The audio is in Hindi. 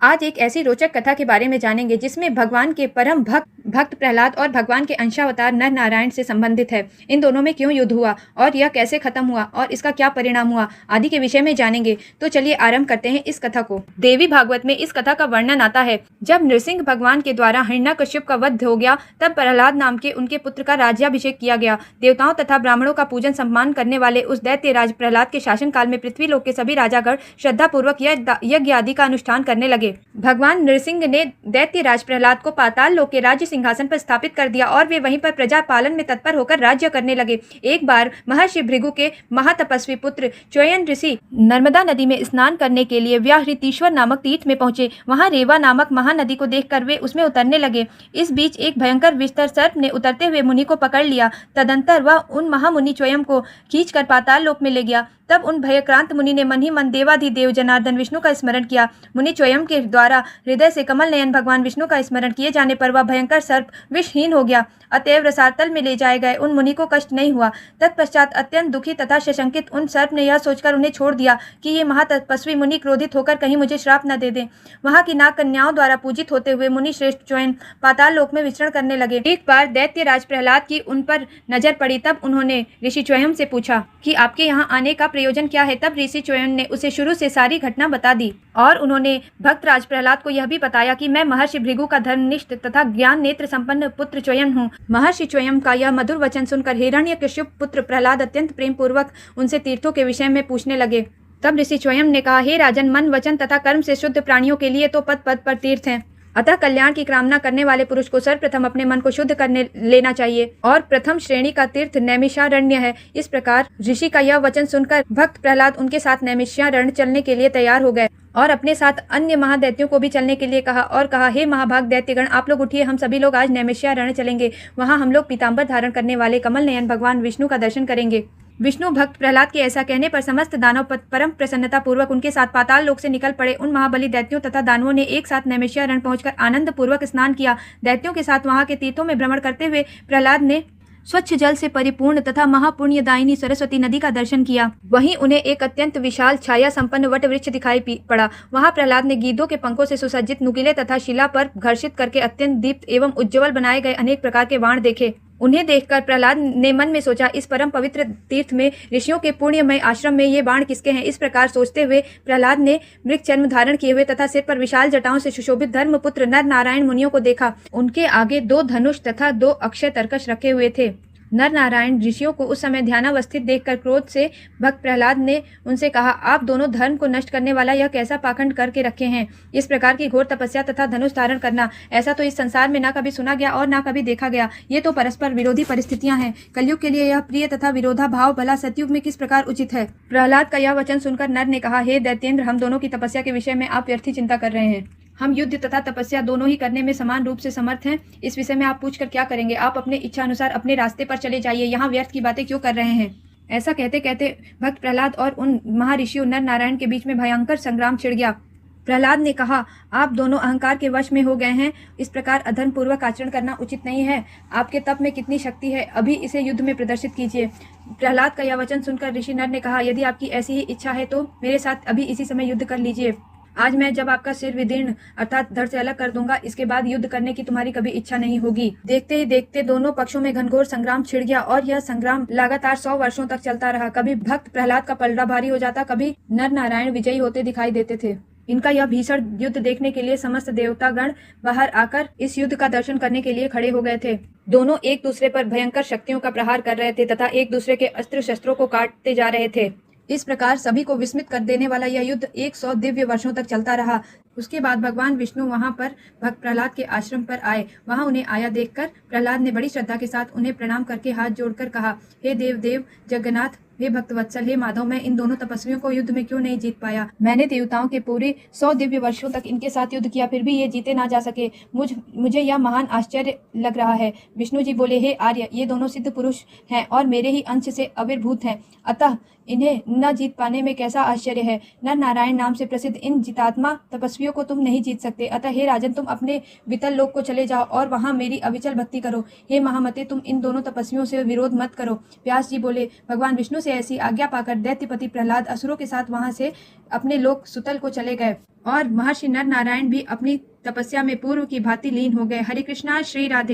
आज एक ऐसी रोचक कथा के बारे में जानेंगे जिसमें भगवान के परम भक्त प्रहलाद और भगवान के अंशावतार नर नारायण से संबंधित है। इन दोनों में क्यों युद्ध हुआ और यह कैसे खत्म हुआ और इसका क्या परिणाम हुआ आदि के विषय में जानेंगे। तो चलिए आरंभ करते हैं इस कथा को। देवी भागवत में इस कथा का वर्णन आता है। जब नृसिंह भगवान के द्वारा हिरण्यकश्यप का वध हो गया तब प्रहलाद नाम के उनके पुत्र का राज्याभिषेक किया गया। देवताओं तथा ब्राह्मणों का पूजन सम्मान करने वाले उस दैत्य राज प्रहलाद के शासन काल में पृथ्वी लोक के सभी राजागण श्रद्धा पूर्वक यज्ञ आदि का अनुष्ठान करने लगे। भगवान नृसिंह ने दैत्य राज प्रहलाद को पाताल लोक के राज्य सिंहासन पर स्थापित कर दिया और वे वहीं पर प्रजा पालन में तत्पर होकर राज्य करने लगे। एक बार महर्षि भृगु के महातपस्वी पुत्र च्ययन ऋषि नर्मदा नदी में स्नान करने के लिए व्याहृतीश्वर नामक तीर्थ में पहुंचे। वहां रेवा नामक महानदी को देखकर वे उसमें उतरने लगे। इस बीच एक भयंकर विस्तर सर्प ने उतरते हुए मुनि को पकड़ लिया। तदंतर वह उन महामुनि च्ययन को खींचकर पाताल लोक में ले गया। तब उन भयक्रांत मुनि ने मन ही मन देवाधिदेव जनार्दन विष्णु का स्मरण किया। मुनि च्ययन के द्वारा हृदय से कमल नयन भगवान विष्णु का स्मरण किए जाने पर वह भयंकर सर्प विषहीन हो गया। अतएव रसातल में ले जाए गए उन मुनि को कष्ट नहीं हुआ। तत्पश्चात अत्यंत दुखी तथा सशंकित उन सर्प ने यह सोचकर उन्हें छोड़ दिया कि ये महातपस्वी मुनि क्रोधित होकर कहीं मुझे श्राप न दे दें। वहां की नाग कन्याओं द्वारा पूजित होते हुए मुनि श्रेष्ठ च्ययन पाताल लोक में विचरण करने लगे। एक बार दैत्य राज प्रहलाद की उन पर नजर पड़ी। तब उन्होंने ऋषि च्ययन से पूछा कि आपके यहाँ आने का प्रयोजन क्या है। तब ऋषि च्ययन ने उसे शुरू से सारी घटना बता दी और उन्होंने भक्त राज प्रहलाद को यह भी बताया कि मैं महर्षि भृगु का धर्मनिष्ठ तथा ज्ञान नेत्र संपन्न पुत्र च्ययन हूँ। महर्षि च्ययन का यह मधुर वचन सुनकर हिरण्यकश्यप पुत्र प्रहलाद अत्यंत प्रेम पूर्वक उनसे तीर्थों के विषय में पूछने लगे। तब ऋषि च्ययन ने कहा, हे राजन, मन वचन तथा कर्म से शुद्ध प्राणियों के लिए तो पद पद पर तीर्थ हैं। अतः कल्याण की कामना करने वाले पुरुष को सर्वप्रथम अपने मन को शुद्ध करने लेना चाहिए और प्रथम श्रेणी का तीर्थ नैमिषारण्य है। इस प्रकार ऋषि का यह वचन सुनकर भक्त प्रहलाद उनके साथ नैमिषारण्य चलने के लिए तैयार हो गए और अपने साथ अन्य महादैत्यों को भी चलने के लिए कहा और कहा, हे महाभाग दैत्यगण, आप लोग उठिए, हम सभी लोग आज नैमिषारण्य चलेंगे। वहां हम लोग पीताम्बर धारण करने वाले कमल नयन भगवान विष्णु का दर्शन करेंगे। विष्णु भक्त प्रहलाद के ऐसा कहने पर समस्त दानव परम प्रसन्नता पूर्वक उनके साथ पाताल लोक से निकल पड़े। उन महाबली दैत्यों तथा दानवों ने एक साथ नैमिषारण्य पहुंचकर आनंद पूर्वक स्नान किया। दैत्यों के साथ वहां के तीर्थों में भ्रमण करते हुए प्रहलाद ने स्वच्छ जल से परिपूर्ण तथा महापुण्यदायिनी सरस्वती नदी का दर्शन किया। वहीं उन्हें एक अत्यंत विशाल छाया संपन्न वट वृक्ष दिखाई पड़ा। वहां प्रहलाद ने गीदों के पंखों से सुसज्जित नुकीले तथा शिला पर घर्षित करके अत्यंत दीप्त एवं उज्ज्वल बनाए गए अनेक प्रकार के बाण देखे। उन्हें देखकर प्रहलाद ने मन में सोचा, इस परम पवित्र तीर्थ में ऋषियों के पुण्यमय आश्रम में ये बाण किसके हैं। इस प्रकार सोचते हुए प्रहलाद ने मृग चर्म धारण किए हुए तथा सिर पर विशाल जटाओं से सुशोभित धर्मपुत्र नर नारायण मुनियों को देखा। उनके आगे 2 धनुष तथा 2 अक्षय तरकश रखे हुए थे। नर नारायण ऋषियों को उस समय ध्यानावस्थित देखकर क्रोध से भक्त प्रहलाद ने उनसे कहा, आप दोनों धर्म को नष्ट करने वाला यह कैसा पाखंड करके रखे हैं। इस प्रकार की घोर तपस्या तथा धनुष धारण करना, ऐसा तो इस संसार में ना कभी सुना गया और ना कभी देखा गया। ये तो परस्पर विरोधी परिस्थितियां हैं। कलयुग के लिए यह प्रिय तथा विरोधा भाव भला सतयुग में किस प्रकार उचित है। प्रहलाद का यह वचन सुनकर नर ने कहा, हे दैत्येंद्र, हम दोनों की तपस्या के विषय में आप व्यर्थ ही चिंता कर रहे हैं। हम युद्ध तथा तपस्या दोनों ही करने में समान रूप से समर्थ हैं। इस विषय में आप पूछकर क्या करेंगे। आप अपने इच्छा अनुसार अपने रास्ते पर चले जाइए, यहाँ व्यर्थ की बातें क्यों कर रहे हैं। ऐसा कहते कहते भक्त प्रहलाद और उन महर्षियों नर नारायण के बीच में भयंकर संग्राम छिड़ गया। प्रहलाद ने कहा, आप दोनों अहंकार के वश में हो गए हैं। इस प्रकार अधर्म पूर्वक आचरण करना उचित नहीं है। आपके तप में कितनी शक्ति है, अभी इसे युद्ध में प्रदर्शित कीजिए। प्रहलाद का यह वचन सुनकर ऋषि नर ने कहा, यदि आपकी ऐसी ही इच्छा है तो मेरे साथ अभी इसी समय युद्ध कर लीजिए। आज मैं जब आपका सिर विदीर्ण अर्थात धड़ से अलग कर दूंगा, इसके बाद युद्ध करने की तुम्हारी कभी इच्छा नहीं होगी। देखते ही देखते दोनों पक्षों में घनघोर संग्राम छिड़ गया और यह संग्राम लगातार 100 वर्षों तक चलता रहा। कभी भक्त प्रहलाद का पलड़ा भारी हो जाता, कभी नर नारायण विजयी होते दिखाई देते थे। इनका यह भीषण युद्ध देखने के लिए समस्त देवतागण बाहर आकर इस युद्ध का दर्शन करने के लिए खड़े हो गए थे। दोनों एक दूसरे पर भयंकर शक्तियों का प्रहार कर रहे थे तथा एक दूसरे के अस्त्र शस्त्रों को काटते जा रहे थे। इस प्रकार सभी को विस्मित कर देने वाला यह युद्ध 100 दिव्य वर्षों तक चलता रहा। उसके बाद भगवान विष्णु वहां पर भक्त प्रहलाद के आश्रम पर आए। वहां उन्हें आया देखकर प्रहलाद ने बड़ी श्रद्धा के साथ उन्हें प्रणाम करके हाथ जोड़कर कहा, हे देव जगन्नाथ, हे भक्तवत्सल, हे माधव, मैं इन दोनों तपस्वियों को युद्ध में क्यों नहीं जीत पाया। मैंने देवताओं के पूरे 100 दिव्य वर्षों तक इनके साथ युद्ध किया, फिर भी ये जीते ना जा सके। मुझे यह महान आश्चर्य लग रहा है। विष्णु जी बोले, हे आर्य, ये दोनों सिद्ध पुरुष हैं और मेरे ही अंश से आविर्भूत हैं। अतः इन्हें न जीत पाने में कैसा आश्चर्य है। नर नारायण नाम से प्रसिद्ध इन जितात्मा तपस्वियों को तुम नहीं जीत सकते। अतः हे राजन, तुम अपने वितल लोक को चले जाओ और वहां मेरी अविचल भक्ति करो। हे महामते, तुम इन दोनों तपस्वियों से विरोध मत करो। व्यास जी बोले, भगवान विष्णु से ऐसी आज्ञा पाकर दैत्यपति प्रहलाद असुरों के साथ वहां से अपने लोक सुतल को चले गए और महर्षि नर नारायण भी अपनी तपस्या में पूर्व की भांति लीन हो गए। हरे कृष्णा, श्री राधे।